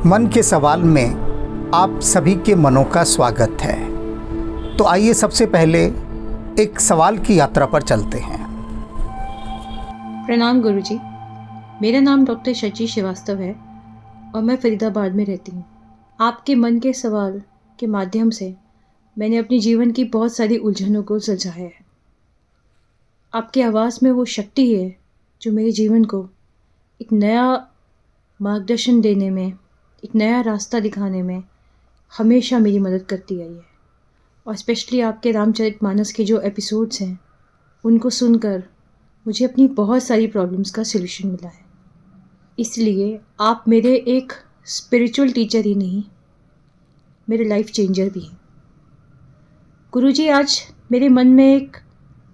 मन के सवाल में आप सभी के मनों का स्वागत है। तो आइए सबसे पहले एक सवाल की यात्रा पर चलते हैं। प्रणाम गुरुजी, मेरा नाम डॉक्टर शची श्रीवास्तव है और मैं फरीदाबाद में रहती हूँ। आपके मन के सवाल के माध्यम से मैंने अपने जीवन की बहुत सारी उलझनों को सुलझाया है। आपकी आवाज़ में वो शक्ति है जो मेरे जीवन को एक नया मार्गदर्शन देने में, एक नया रास्ता दिखाने में हमेशा मेरी मदद करती आई है। और स्पेशली आपके रामचरितमानस के जो एपिसोड्स हैं उनको सुनकर मुझे अपनी बहुत सारी प्रॉब्लम्स का सलूशन मिला है। इसलिए आप मेरे एक स्पिरिचुअल टीचर ही नहीं, मेरे लाइफ चेंजर भी हैं। गुरुजी, आज मेरे मन में एक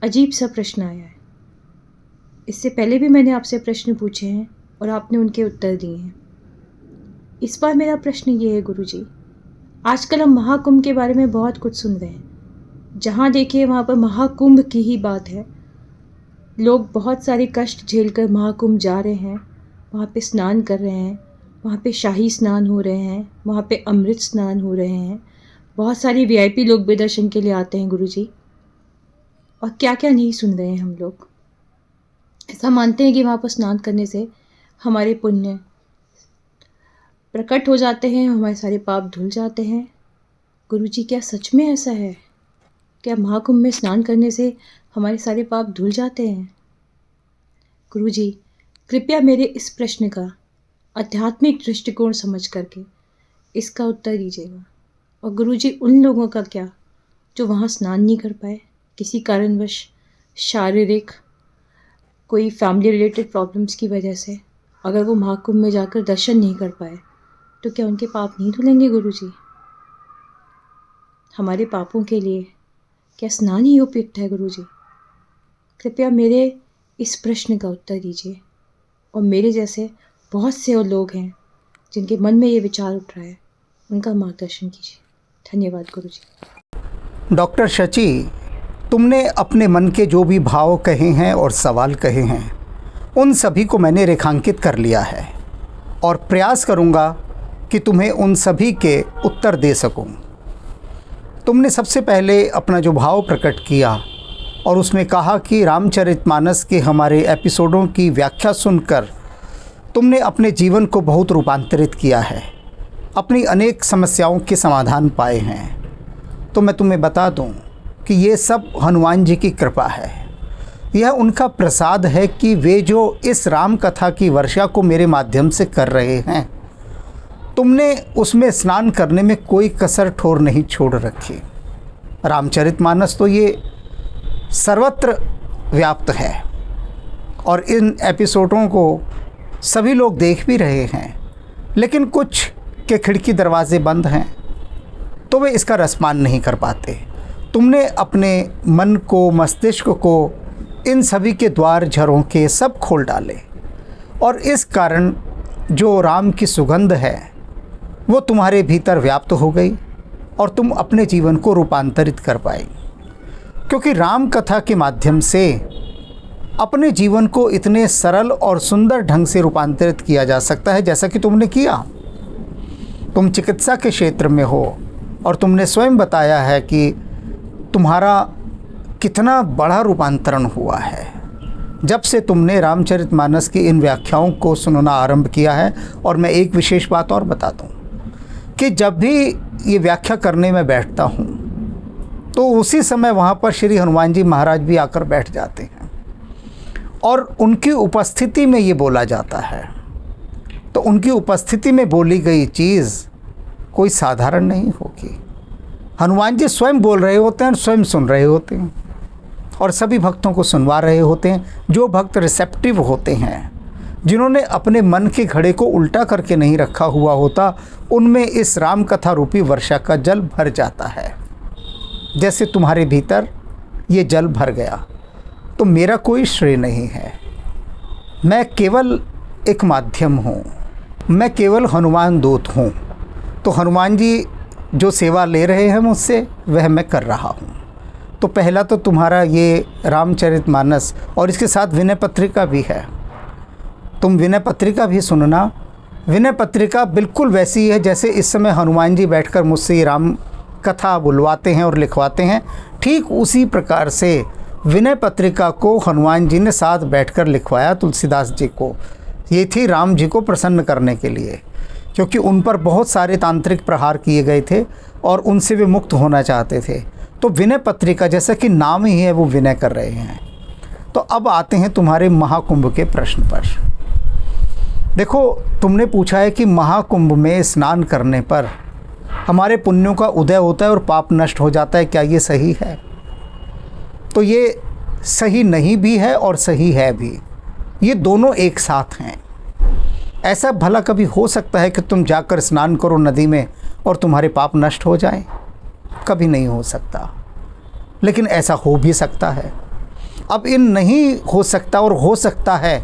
अजीब सा प्रश्न आया है। इससे पहले भी मैंने आपसे प्रश्न पूछे हैं और आपने उनके उत्तर दिए हैं। इस बार मेरा प्रश्न ये है गुरुजी, आजकल हम महाकुंभ के बारे में बहुत कुछ सुन रहे हैं। जहाँ देखिए वहाँ पर महाकुंभ की ही बात है। लोग बहुत सारे कष्ट झेलकर महाकुंभ जा रहे हैं, वहाँ पे स्नान कर रहे हैं, वहाँ पे शाही स्नान हो रहे हैं, वहाँ पे अमृत स्नान हो रहे हैं। बहुत सारे वीआईपी लोग भी दर्शन के लिए आते हैं गुरुजी। और क्या क्या नहीं सुन रहे हैं हम लोग। ऐसा मानते हैं कि वहाँ पर स्नान करने से हमारे पुण्य प्रकट हो जाते हैं, हमारे सारे पाप धुल जाते हैं। गुरुजी, क्या सच में ऐसा है? क्या महाकुंभ में स्नान करने से हमारे सारे पाप धुल जाते हैं? गुरुजी, कृपया मेरे इस प्रश्न का आध्यात्मिक दृष्टिकोण समझ करके इसका उत्तर दीजिएगा। और गुरुजी, उन लोगों का क्या जो वहाँ स्नान नहीं कर पाए, किसी कारणवश, शारीरिक, कोई फैमिली रिलेटेड प्रॉब्लम्स की वजह से, अगर वो महाकुंभ में जाकर दर्शन नहीं कर पाए तो क्या उनके पाप नहीं धुलेंगे गुरुजी? हमारे पापों के लिए क्या स्नान ही उपयुक्त है गुरुजी? कृपया मेरे इस प्रश्न का उत्तर दीजिए। और मेरे जैसे बहुत से और लोग हैं जिनके मन में ये विचार उठ रहा है, उनका मार्गदर्शन कीजिए। धन्यवाद गुरुजी। डॉक्टर शची, तुमने अपने मन के जो भी भाव कहे हैं और सवाल कहे हैं उन सभी को मैंने रेखांकित कर लिया है और प्रयास करूंगा कि तुम्हें उन सभी के उत्तर दे सकूं। तुमने सबसे पहले अपना जो भाव प्रकट किया और उसमें कहा कि रामचरितमानस के हमारे एपिसोडों की व्याख्या सुनकर तुमने अपने जीवन को बहुत रूपांतरित किया है, अपनी अनेक समस्याओं के समाधान पाए हैं। तो मैं तुम्हें बता दूं कि ये सब हनुमान जी की कृपा है। यह उनका प्रसाद है कि वे जो इस राम कथा की वर्षा को मेरे माध्यम से कर रहे हैं, तुमने उसमें स्नान करने में कोई कसर ठोर नहीं छोड़ रखी। रामचरितमानस तो ये सर्वत्र व्याप्त है और इन एपिसोडों को सभी लोग देख भी रहे हैं, लेकिन कुछ के खिड़की दरवाजे बंद हैं तो वे इसका रसपान नहीं कर पाते। तुमने अपने मन को, मस्तिष्क को इन सभी के द्वार झरोखे सब खोल डाले और इस कारण जो राम की सुगंध है वो तुम्हारे भीतर व्याप्त हो गई और तुम अपने जीवन को रूपांतरित कर पाई। क्योंकि राम कथा के माध्यम से अपने जीवन को इतने सरल और सुंदर ढंग से रूपांतरित किया जा सकता है जैसा कि तुमने किया। तुम चिकित्सा के क्षेत्र में हो और तुमने स्वयं बताया है कि तुम्हारा कितना बड़ा रूपांतरण हुआ है जब से तुमने रामचरितमानस की इन व्याख्याओं को सुनना आरंभ किया है। और मैं एक विशेष बात और बता दूं कि जब भी ये व्याख्या करने में बैठता हूँ तो उसी समय वहाँ पर श्री हनुमान जी महाराज भी आकर बैठ जाते हैं और उनकी उपस्थिति में ये बोला जाता है। तो उनकी उपस्थिति में बोली गई चीज़ कोई साधारण नहीं होगी। हनुमान जी स्वयं बोल रहे होते हैं, स्वयं सुन रहे होते हैं और सभी भक्तों को सुनवा रहे होते हैं। जो भक्त रिसेप्टिव होते हैं, जिन्होंने अपने मन के घड़े को उल्टा करके नहीं रखा हुआ होता, उनमें इस राम कथा रूपी वर्षा का जल भर जाता है। जैसे तुम्हारे भीतर ये जल भर गया। तो मेरा कोई श्रेय नहीं है, मैं केवल एक माध्यम हूँ, मैं केवल हनुमान दूत हूँ। तो हनुमान जी जो सेवा ले रहे हैं मुझसे, वह मैं कर रहा हूँ। तो पहला तो तुम्हारा ये रामचरितमानस और इसके साथ विनय पत्रिका भी है। तुम विनय पत्रिका भी सुनना विनय पत्रिका बिल्कुल वैसी है जैसे इस समय हनुमान जी बैठकर मुझसे ये राम कथा बुलवाते हैं और लिखवाते हैं। ठीक उसी प्रकार से विनय पत्रिका को हनुमान जी ने साथ बैठकर लिखवाया तुलसीदास जी को। ये थी राम जी को प्रसन्न करने के लिए, क्योंकि उन पर बहुत सारे तांत्रिक प्रहार किए गए थे और उनसे वे मुक्त होना चाहते थे। तो विनय पत्रिका, जैसा कि नाम ही है, वो विनय कर रहे हैं। तो अब आते हैं तुम्हारे महाकुंभ के प्रश्न पर। देखो, तुमने पूछा है कि महाकुंभ में स्नान करने पर हमारे पुण्यों का उदय होता है और पाप नष्ट हो जाता है, क्या ये सही है? तो ये सही नहीं भी है और सही है भी। ये दोनों एक साथ हैं। ऐसा भला कभी हो सकता है कि तुम जाकर स्नान करो नदी में और तुम्हारे पाप नष्ट हो जाएं? कभी नहीं हो सकता। लेकिन ऐसा हो भी सकता है। अब इन नहीं हो सकता और हो सकता है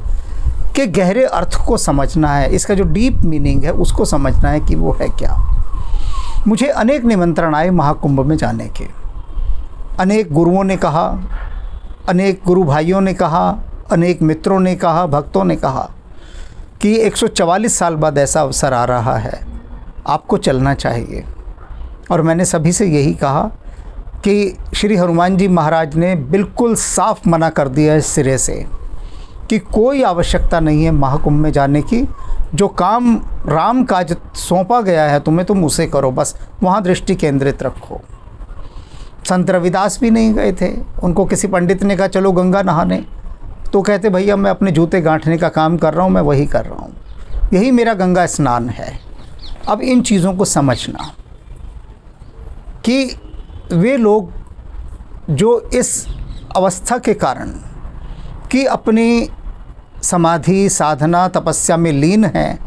के गहरे अर्थ को समझना है, इसका जो डीप मीनिंग है उसको समझना है कि वो है क्या। मुझे अनेक निमंत्रण आए महाकुंभ में जाने के। अनेक गुरुओं ने कहा, अनेक गुरु भाइयों ने कहा, अनेक मित्रों ने कहा, भक्तों ने कहा कि 144 साल बाद ऐसा अवसर आ रहा है, आपको चलना चाहिए। और मैंने सभी से यही कहा कि श्री हनुमान जी महाराज ने बिल्कुल साफ मना कर दिया है सिरे से कि कोई आवश्यकता नहीं है महाकुंभ में जाने की। जो काम राम काज सौंपा गया है तुम्हें, तुम उसे करो, बस वहाँ दृष्टि केंद्रित रखो। संत रविदास भी नहीं गए थे। उनको किसी पंडित ने कहा चलो गंगा नहाने, तो कहते भैया मैं अपने जूते गांठने का काम कर रहा हूँ, मैं वही कर रहा हूँ, यही मेरा गंगा स्नान है। अब इन चीज़ों को समझना कि वे लोग जो इस अवस्था के कारण कि अपनी समाधि साधना तपस्या में लीन हैं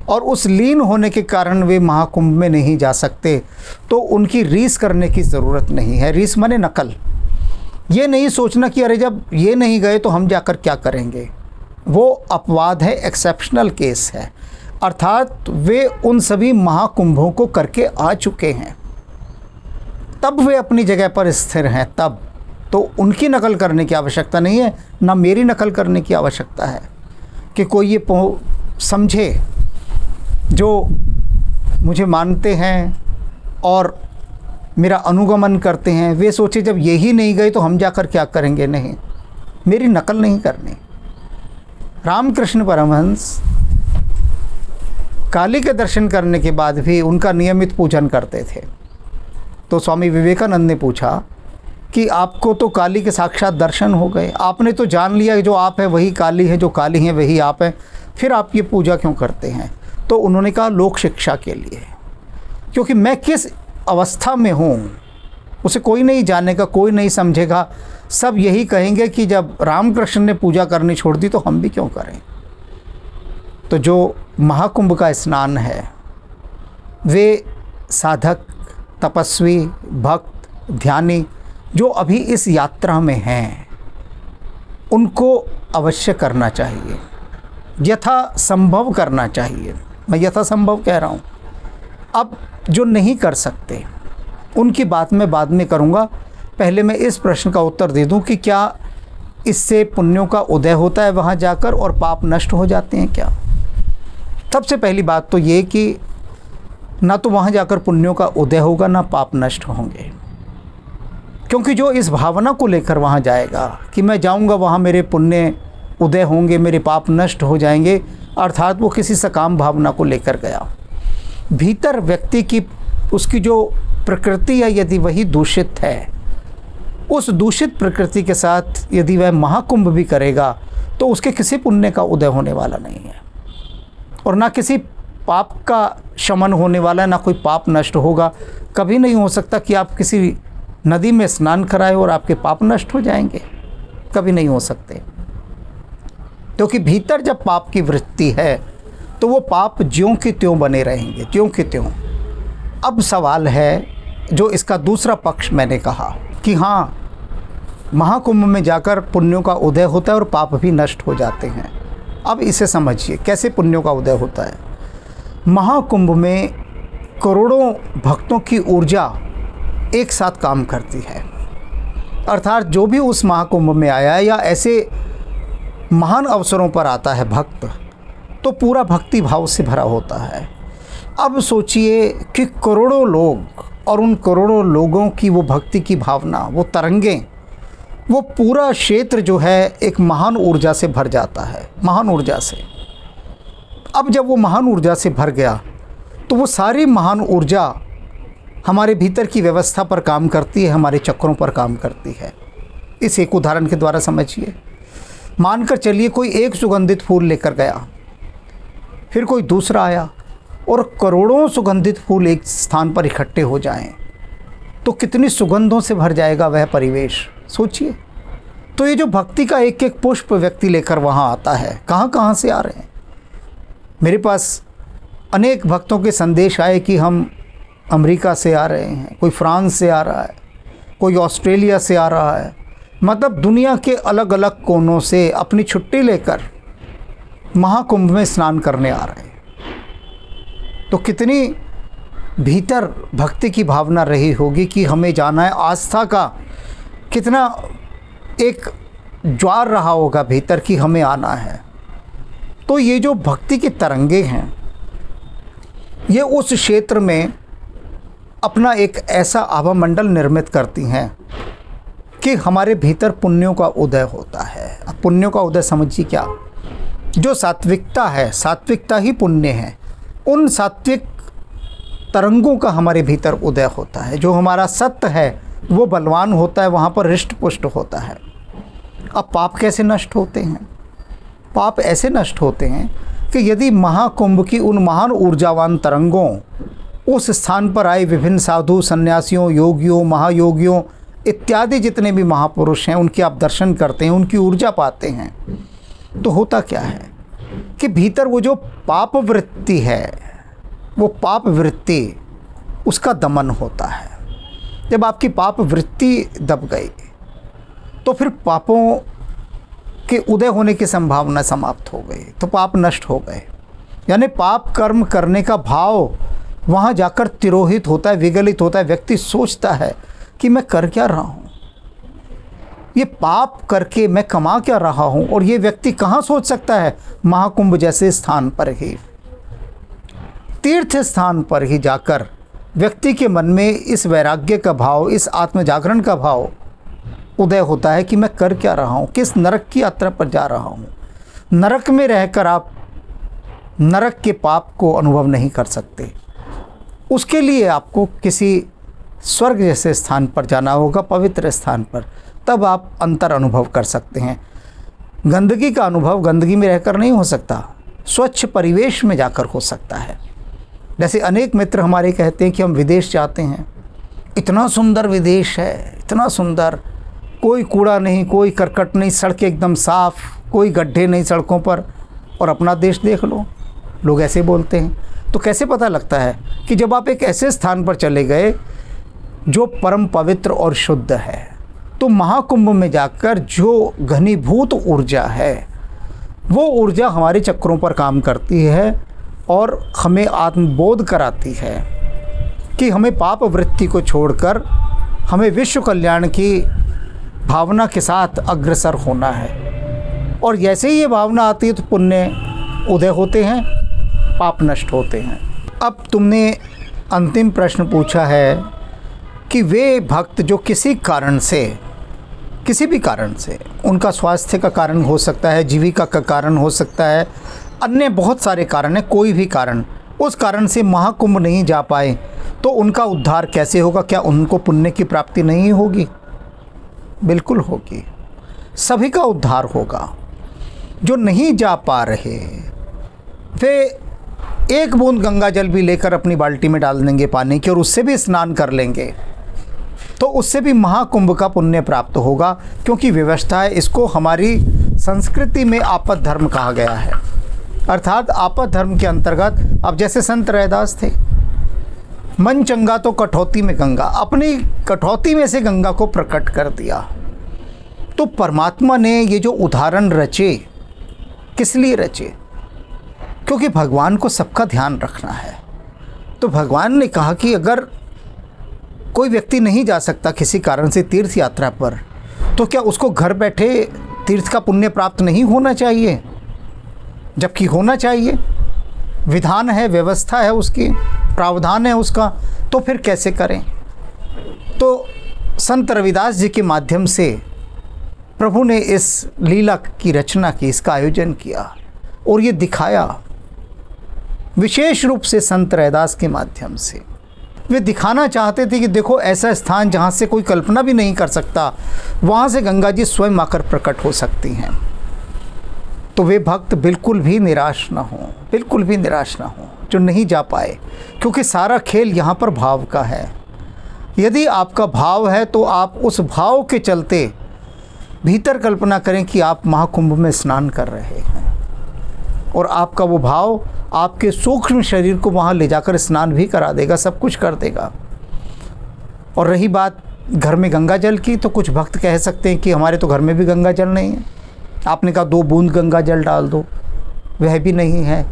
और उस लीन होने के कारण वे महाकुंभ में नहीं जा सकते, तो उनकी रीस करने की ज़रूरत नहीं है। रीस माने नकल। ये नहीं सोचना कि अरे जब ये नहीं गए तो हम जाकर क्या करेंगे। वो अपवाद है, एक्सेप्शनल केस है। अर्थात वे उन सभी महाकुंभों को करके आ चुके हैं, तब वे अपनी जगह पर स्थिर हैं। तब तो उनकी नकल करने की आवश्यकता नहीं है, ना मेरी नकल करने की आवश्यकता है कि कोई ये समझे जो मुझे मानते हैं और मेरा अनुगमन करते हैं, वे सोचे जब यही नहीं गए तो हम जाकर क्या करेंगे। नहीं, मेरी नकल नहीं करनी। रामकृष्ण परमहंस काली के दर्शन करने के बाद भी उनका नियमित पूजन करते थे। तो स्वामी विवेकानंद ने पूछा कि आपको तो काली के साक्षात दर्शन हो गए, आपने तो जान लिया जो आप है वही काली है, जो काली है वही आप है, फिर आप ये पूजा क्यों करते हैं? तो उन्होंने कहा लोक शिक्षा के लिए, क्योंकि मैं किस अवस्था में हूँ उसे कोई नहीं जानेगा, कोई नहीं समझेगा। सब यही कहेंगे कि जब रामकृष्ण ने पूजा करनी छोड़ दी तो हम भी क्यों करें। तो जो महाकुंभ का स्नान है, वे साधक, तपस्वी, भक्त, ध्यानी जो अभी इस यात्रा में हैं उनको अवश्य करना चाहिए, यथा संभव करना चाहिए। मैं यथा संभव कह रहा हूँ। अब जो नहीं कर सकते उनकी बात मैं बाद में करूँगा। पहले मैं इस प्रश्न का उत्तर दे दूँ कि क्या इससे पुण्यों का उदय होता है वहाँ जाकर और पाप नष्ट हो जाते हैं क्या? सबसे पहली बात तो ये कि ना तो वहाँ जाकर पुण्यों का उदय होगा ना पाप नष्ट होंगे, क्योंकि जो इस भावना को लेकर वहाँ जाएगा कि मैं जाऊँगा वहाँ मेरे पुण्य उदय होंगे, मेरे पाप नष्ट हो जाएंगे, अर्थात वो किसी सकाम भावना को लेकर गया। भीतर व्यक्ति की उसकी जो प्रकृति है यदि वही दूषित है, उस दूषित प्रकृति के साथ यदि वह महाकुंभ भी करेगा तो उसके किसी पुण्य का उदय होने वाला नहीं है और ना किसी पाप का शमन होने वाला है, ना कोई पाप नष्ट होगा। कभी नहीं हो सकता कि आप किसी नदी में स्नान कराए और आपके पाप नष्ट हो जाएंगे, कभी नहीं हो सकते। क्योंकि भीतर जब पाप की वृत्ति है तो वो पाप ज्यों के त्यों बने रहेंगे, त्यों के त्यों। अब सवाल है जो इसका दूसरा पक्ष मैंने कहा कि हाँ, महाकुंभ में जाकर पुण्यों का उदय होता है और पाप भी नष्ट हो जाते हैं। अब इसे समझिए कैसे पुण्यों का उदय होता है। महाकुंभ में करोड़ों भक्तों की ऊर्जा एक साथ काम करती है, अर्थात जो भी उस महाकुंभ में आया है या ऐसे महान अवसरों पर आता है भक्त, तो पूरा भक्ति भाव से भरा होता है। अब सोचिए कि करोड़ों लोग और उन करोड़ों लोगों की वो भक्ति की भावना, वो तरंगें, वो पूरा क्षेत्र जो है एक महान ऊर्जा से भर जाता है, महान ऊर्जा से। अब जब वो महान ऊर्जा से भर गया तो वो सारी महान ऊर्जा हमारे भीतर की व्यवस्था पर काम करती है, हमारे चक्रों पर काम करती है। इस एक उदाहरण के द्वारा समझिए। मानकर चलिए कोई एक सुगंधित फूल लेकर गया, फिर कोई दूसरा आया और करोड़ों सुगंधित फूल एक स्थान पर इकट्ठे हो जाएं, तो कितनी सुगंधों से भर जाएगा वह परिवेश, सोचिए। तो ये जो भक्ति का एक एक पुष्प व्यक्ति लेकर वहाँ आता है, कहाँ कहाँ से आ रहे हैं। मेरे पास अनेक भक्तों के संदेश आए कि हम अमेरिका से आ रहे हैं, कोई फ्रांस से आ रहा है, कोई ऑस्ट्रेलिया से आ रहा है, मतलब दुनिया के अलग अलग कोनों से अपनी छुट्टी लेकर महाकुंभ में स्नान करने आ रहे हैं। तो कितनी भीतर भक्ति की भावना रही होगी कि हमें जाना है। आस्था का कितना एक ज्वार रहा होगा भीतर कि हमें आना है। तो ये जो भक्ति की तरंगे हैं, ये उस क्षेत्र में अपना एक ऐसा आभामंडल निर्मित करती हैं कि हमारे भीतर पुण्यों का उदय होता है। अब पुण्यों का उदय समझिए क्या, जो सात्विकता है, सात्विकता ही पुण्य है, उन सात्विक तरंगों का हमारे भीतर उदय होता है। जो हमारा सत्य है वो बलवान होता है, वहाँ पर हृष्ट पुष्ट होता है। अब पाप कैसे नष्ट होते हैं? पाप ऐसे नष्ट होते हैं कि यदि महाकुंभ की उन महान ऊर्जावान तरंगों उस स्थान पर आए विभिन्न साधु, सन्यासियों, योगियों, महायोगियों इत्यादि जितने भी महापुरुष हैं, उनके आप दर्शन करते हैं, उनकी ऊर्जा पाते हैं, तो होता क्या है कि भीतर वो जो पाप वृत्ति है, वो पाप वृत्ति उसका दमन होता है। जब आपकी पाप वृत्ति दब गई तो फिर पापों के उदय होने की संभावना समाप्त हो गई, तो पाप नष्ट हो गए। यानी पाप कर्म करने का भाव वहाँ जाकर तिरोहित होता है, विगलित होता है। व्यक्ति सोचता है कि मैं कर क्या रहा हूँ, ये पाप करके मैं कमा क्या रहा हूँ। और ये व्यक्ति कहाँ सोच सकता है? महाकुंभ जैसे स्थान पर ही, तीर्थ स्थान पर ही जाकर व्यक्ति के मन में इस वैराग्य का भाव, इस आत्म जागरण का भाव उदय होता है कि मैं कर क्या रहा हूँ, किस नरक की यात्रा पर जा रहा हूँ। नरक में रहकर आप नरक के पाप को अनुभव नहीं कर सकते। उसके लिए आपको किसी स्वर्ग जैसे स्थान पर जाना होगा, पवित्र स्थान पर, तब आप अंतर अनुभव कर सकते हैं। गंदगी का अनुभव गंदगी में रहकर नहीं हो सकता, स्वच्छ परिवेश में जाकर हो सकता है। जैसे अनेक मित्र हमारे कहते हैं कि हम विदेश जाते हैं, इतना सुंदर विदेश है, इतना सुंदर, कोई कूड़ा नहीं, कोई करकट नहीं, सड़कें एकदम साफ़, कोई गड्ढे नहीं सड़कों पर, और अपना देश देख लो। लोग ऐसे बोलते हैं। तो कैसे पता लगता है कि जब आप एक ऐसे स्थान पर चले गए जो परम पवित्र और शुद्ध है, तो महाकुंभ में जाकर जो घनीभूत ऊर्जा है, वो ऊर्जा हमारे चक्रों पर काम करती है और हमें आत्मबोध कराती है कि हमें पाप वृत्ति को छोड़कर हमें विश्व कल्याण की भावना के साथ अग्रसर होना है। और जैसे ही ये भावना आती है तो पुण्य उदय होते हैं, पाप नष्ट होते हैं। अब तुमने अंतिम प्रश्न पूछा है कि वे भक्त जो किसी कारण से, किसी भी कारण से, उनका स्वास्थ्य का कारण हो सकता है, जीविका का कारण हो सकता है, अन्य बहुत सारे कारण हैं, कोई भी कारण, उस कारण से महाकुंभ नहीं जा पाए, तो उनका उद्धार कैसे होगा? क्या उनको पुण्य की प्राप्ति नहीं होगी? बिल्कुल होगी, सभी का उद्धार होगा। जो नहीं जा पा रहे वे एक बूंद गंगा जल भी लेकर अपनी बाल्टी में डाल देंगे पानी की और उससे भी स्नान कर लेंगे, तो उससे भी महाकुंभ का पुण्य प्राप्त होगा। क्योंकि व्यवस्था है, इसको हमारी संस्कृति में आपद धर्म कहा गया है। अर्थात आपद धर्म के अंतर्गत, अब जैसे संत रैदास थे, मन चंगा तो कठौती में गंगा, अपनी कठौती में से गंगा को प्रकट कर दिया। तो परमात्मा ने ये जो उदाहरण रचे, किस लिए रचे? क्योंकि भगवान को सबका ध्यान रखना है। तो भगवान ने कहा कि अगर कोई व्यक्ति नहीं जा सकता किसी कारण से तीर्थ यात्रा पर, तो क्या उसको घर बैठे तीर्थ का पुण्य प्राप्त नहीं होना चाहिए? जबकि होना चाहिए, विधान है, व्यवस्था है उसकी, प्रावधान है उसका, तो फिर कैसे करें। तो संत रविदास जी के माध्यम से प्रभु ने इस लीला की रचना की, इसका आयोजन किया और ये दिखाया, विशेष रूप से संत रैदास के माध्यम से। वे दिखाना चाहते थे कि देखो ऐसा स्थान जहाँ से कोई कल्पना भी नहीं कर सकता, वहाँ से गंगा जी स्वयं आकर प्रकट हो सकती हैं। तो वे भक्त बिल्कुल भी निराश ना हों, बिल्कुल भी निराश ना हों जो नहीं जा पाए, क्योंकि सारा खेल यहाँ पर भाव का है। यदि आपका भाव है तो आप उस भाव के चलते भीतर कल्पना करें कि आप महाकुंभ में स्नान कर रहे हैं और आपका वो भाव आपके सूक्ष्म शरीर को वहाँ ले जाकर स्नान भी करा देगा, सब कुछ कर देगा। और रही बात घर में गंगा जल की, तो कुछ भक्त कह सकते हैं कि हमारे तो घर में भी गंगा जल नहीं है। आपने कहा 2 बूंद गंगा जल डाल दो, वह भी नहीं है,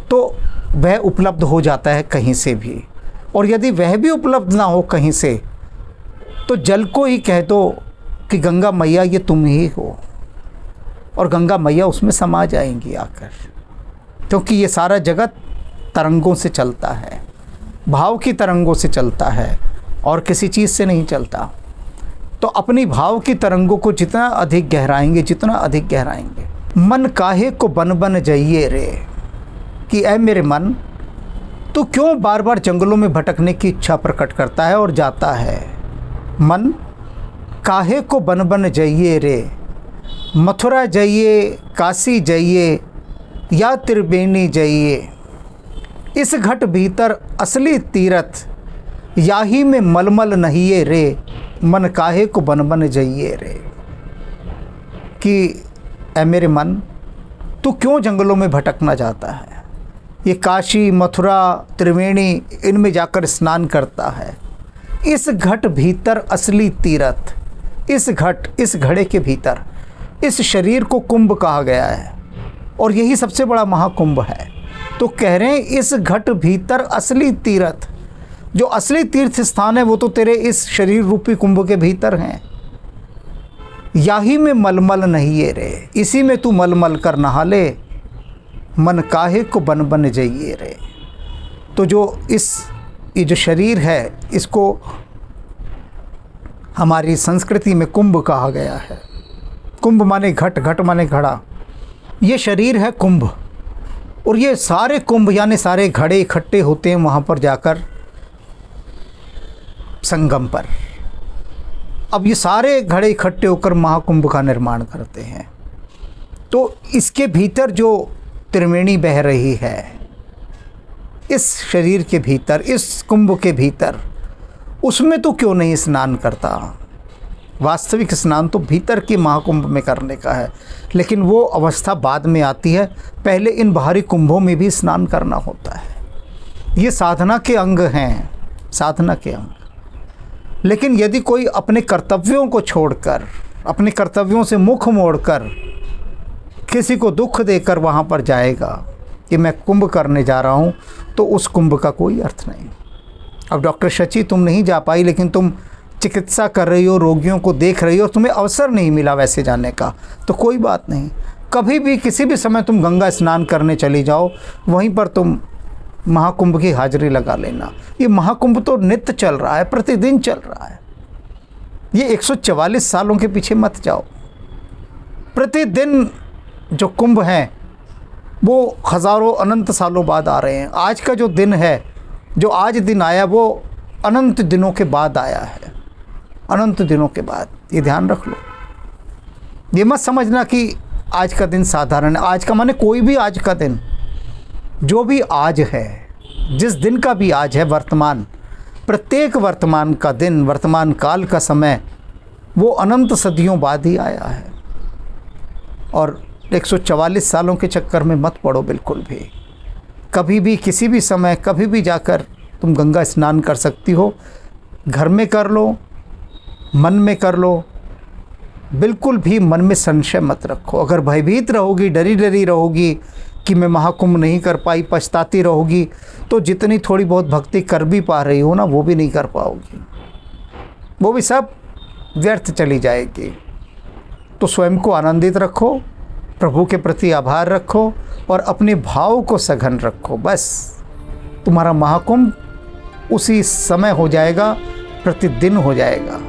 तो वह उपलब्ध हो जाता है कहीं से भी। और यदि वह भी उपलब्ध ना हो कहीं से, तो जल को ही कह दो कि गंगा मैया ये तुम ही हो, और गंगा मैया उसमें समा जाएंगी आकर, क्योंकि ये सारा जगत तरंगों से चलता है, भाव की तरंगों से चलता है और किसी चीज़ से नहीं चलता। तो अपनी भाव की तरंगों को जितना अधिक गहराएंगे, जितना अधिक गहराएंगे, मन काहे को बन बन जाइए रे, कि ऐ मेरे मन, तू क्यों बार बार जंगलों में भटकने की इच्छा प्रकट करता है और जाता है। मन काहे को बन बन जाइए रे, मथुरा जाइए, काशी जाइए या त्रिवेणी जाइए, इस घट भीतर असली तीरथ, याही में मलमल नहिए रे, मन काहे को बन बन जाइए रे, कि ऐ मेरे मन, तू क्यों जंगलों में भटकना चाहता है। ये काशी, मथुरा, त्रिवेणी, इनमें जाकर स्नान करता है। इस घट भीतर असली तीरथ, इस घट, इस घड़े के भीतर, इस शरीर को कुंभ कहा गया है और यही सबसे बड़ा महाकुंभ है। तो कह रहे हैं इस घट भीतर असली तीर्थ, जो असली तीर्थ स्थान है वो तो तेरे इस शरीर रूपी कुंभ के भीतर हैं। याही में मलमल नहीं है रे, इसी में तू मलमल कर नहा ले, मन काहे को बन बन जाइए रे। तो जो ये जो शरीर है, इसको हमारी संस्कृति में कुंभ कहा गया है। कुंभ माने घट, घट माने घड़ा। ये शरीर है कुंभ, और ये सारे कुंभ यानी सारे घड़े इकट्ठे होते हैं वहाँ पर जाकर संगम पर। अब ये सारे घड़े इकट्ठे होकर महाकुंभ का निर्माण करते हैं। तो इसके भीतर जो त्रिवेणी बह रही है, इस शरीर के भीतर, इस कुंभ के भीतर, उसमें तो क्यों नहीं स्नान करता। वास्तविक स्नान तो भीतर के महाकुंभ में करने का है, लेकिन वो अवस्था बाद में आती है। पहले इन बाहरी कुंभों में भी स्नान करना होता है। ये साधना के अंग हैं, साधना के अंग। लेकिन यदि कोई अपने कर्तव्यों को छोड़कर, अपने कर्तव्यों से मुख मोड़कर किसी को दुख देकर वहाँ पर जाएगा कि मैं कुंभ करने जा रहा हूँ, तो उस कुंभ का कोई अर्थ नहीं। अब डॉक्टर शची, तुम नहीं जा पाई, लेकिन तुम चिकित्सा कर रही हो, रोगियों को देख रही हो, तुम्हें अवसर नहीं मिला वैसे जाने का, तो कोई बात नहीं। कभी भी किसी भी समय तुम गंगा स्नान करने चली जाओ, वहीं पर तुम महाकुंभ की हाजिरी लगा लेना। ये महाकुंभ तो नित्य चल रहा है, प्रतिदिन चल रहा है। ये 144 सालों के पीछे मत जाओ। प्रतिदिन जो कुंभ हैं वो हज़ारों अनंत सालों बाद आ रहे हैं। आज का जो दिन है, जो आज दिन आया, वो अनंत दिनों के बाद आया है, अनंत दिनों के बाद। ये ध्यान रख लो। ये मत समझना कि आज का दिन साधारण है। आज का माने कोई भी आज का दिन, जो भी आज है, जिस दिन का भी आज है, वर्तमान, प्रत्येक वर्तमान का दिन, वर्तमान काल का समय, वो अनंत सदियों बाद ही आया है। और 144 सालों के चक्कर में मत पड़ो बिल्कुल भी। कभी भी, किसी भी समय, कभी भी जाकर तुम गंगा स्नान कर सकती हो। घर में कर लो, मन में कर लो, बिल्कुल भी मन में संशय मत रखो। अगर भयभीत रहोगी, डरी डरी रहोगी कि मैं महाकुंभ नहीं कर पाई, पछताती रहोगी, तो जितनी थोड़ी बहुत भक्ति कर भी पा रही हो ना, वो भी नहीं कर पाओगी, वो भी सब व्यर्थ चली जाएगी। तो स्वयं को आनंदित रखो, प्रभु के प्रति आभार रखो और अपने भाव को सघन रखो। बस तुम्हारा महाकुंभ उसी समय हो जाएगा, प्रतिदिन हो जाएगा।